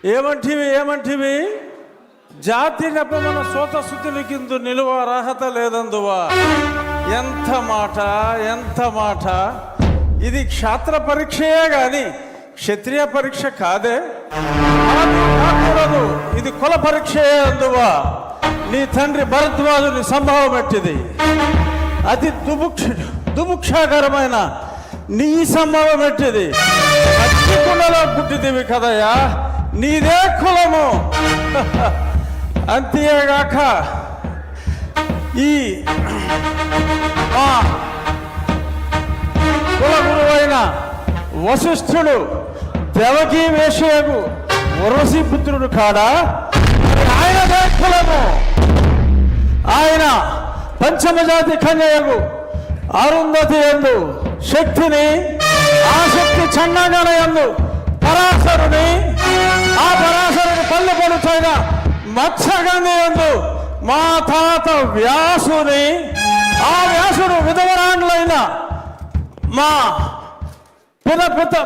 ఏమంటివి జాతి నెపమన సోత సుతులకిందు నిలువ అర్హత లేదందువా. ఎంత మాట ఇది క్షాత్ర పరీక్షయే గాని క్షత్రియ పరీక్ష కాదే. కాకూడదు, ఇది కుల పరీక్షయే అందువా. నీ తండ్రి భరద్వాజుని సంభవం ఎట్టిది. అతి దుముక్షాకరమైన నీ సంభవం ఎట్టిది. కులలో పుట్టిదివి కదయ్యా, నీదే కులము. అంతేగాక ఈ కులగురువైన వశిష్ఠుడు దేవకీ వేషయగు ఉర్వశీ పుత్రుడు కాడా. ఆయనదే కులము. ఆయన పంచమజాతి కన్యయగు అరుంధతి యందు శక్తిని, ఆ శక్తి చండాగణ యందు పరాశరుని, ఆ పరాశరుని పల్లె పడుతైన మత్స్యగంధి యందు మా తాత వ్యాసుని, ఆ వ్యాసుడు విధవరాండ్లైన మా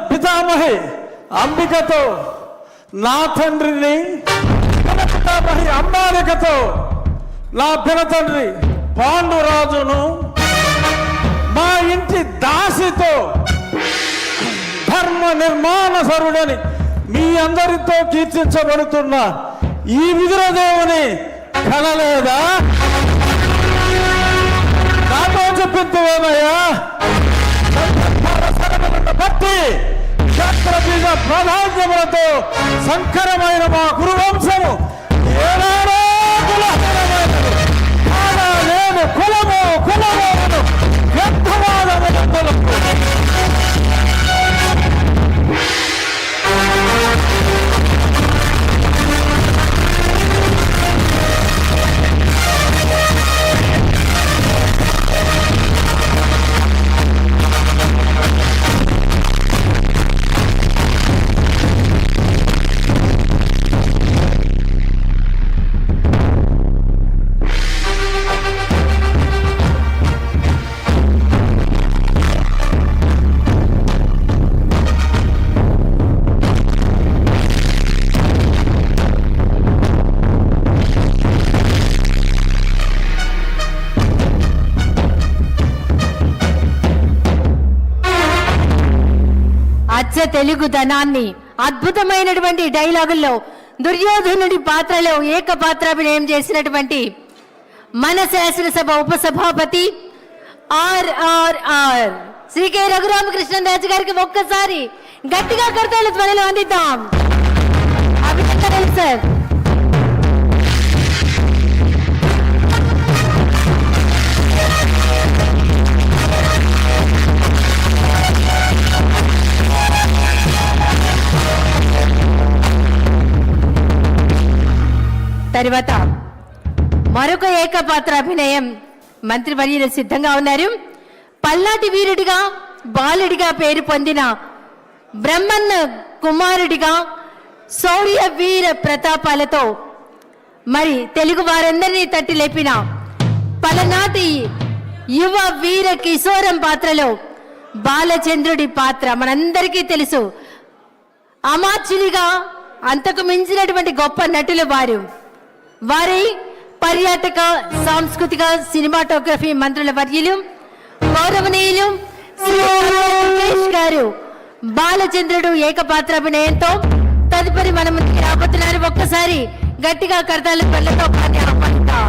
పితామహి అంబికతో నా తండ్రిని, పితామహి అంబాలికతో నా పినతండ్రి పాండురాజును, మా ఇంటి దాసితో ధర్మ నిర్మాణసరుడని మీ అందరితో కీర్తించబడుతున్న ఈ విదురదేవుని కనలేదా? నాతో చెప్పిందేమయ్యా. బట్టి క్షత్రబీజ ప్రాధాన్యములతో సంకరమైన మా కురువంశము ఏనాడో కులహీనమైనది. నేను కులము వ్యర్థవాదములకు తెలుగుదనాన్ని అద్భుతమైనటువంటి డైలాగుల్లో దుర్యోధనుడి పాత్రలో ఏకపాత్రాభినయం చేసినటువంటి మన శాసనసభ ఉపసభాపతి ఆర్ఆర్ఆర్ శ్రీ కె రఘురామకృష్ణరాజు గారికి ఒక్కసారి గట్టిగా కర్తవ్య ధ్వనిలో అందిద్దాం. అభినందనలు సార్. తరువాత మరొక ఏకపాత్రాభినయం మంత్రివర్యులు సిద్ధంగా ఉన్నారు. పల్నాటి వీరుడిగా బాలుడిగా పేరు పొందిన బ్రహ్మన్న కుమారుడిగా శౌర్య వీర ప్రతాపాలతో మరి తెలుగు వారందరినీ తట్టి లేపిన పలనాటి యువ వీర కిశోరం పాత్రలో బాలచంద్రుడి పాత్ర మనందరికీ తెలుసు. అమాత్యునిగా అంతకు మించినటువంటి గొప్ప నటులు వారి పర్యాటక సాంస్కృతిక సినిమాటోగ్రఫీ మంత్రుల వర్యులు గౌరవనీయులు గారు బాలచంద్రుడు ఏకపాత్రాభినయంతో తదుపరి మన ముందుకు రాబోతున్నారు. ఒక్కసారి గట్టిగా కర్తాల పల్లెతో ఆహ్వానిద్దాం.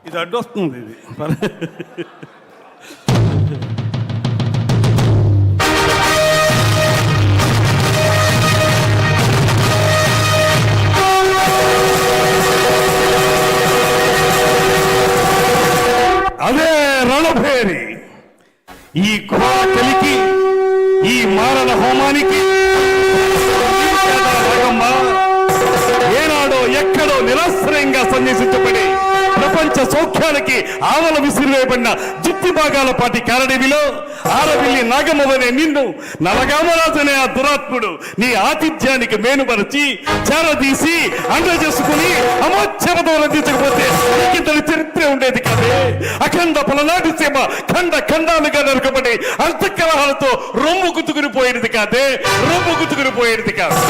ఇది అడ్డొస్తుంది. ఇది అదే రణభేరి. ఈ కోటలికి, ఈ మారణ హోమానికి ఏనాడో ఎక్కడో నిరాశ్రయంగా సన్నిహించబడి ప్రపంచ సౌఖ్య యుద్ధానికి ఆవల విసిరివేయబడిన జిత్తి భాగాల పాటి కారడవిలో ఆరవిల్లి నాగమ్మవనే నిన్ను నలగామరాజనే ఆ దురాత్ముడు నీ ఆతిథ్యానికి మేనుపరిచి చేరదీసి అండ చేసుకుని అమోచ్చరదం రందించకపోతే ఇంతటి చరిత్ర ఉండేది కాదే. అఖండ పలనాటి సీమ ఖండ ఖండాలుగా నరకబడి అంతఃకలహాలతో రొమ్ము గుతుకుని పోయేది కాదే, రొమ్ము గుతుకుని పోయేది కాదు.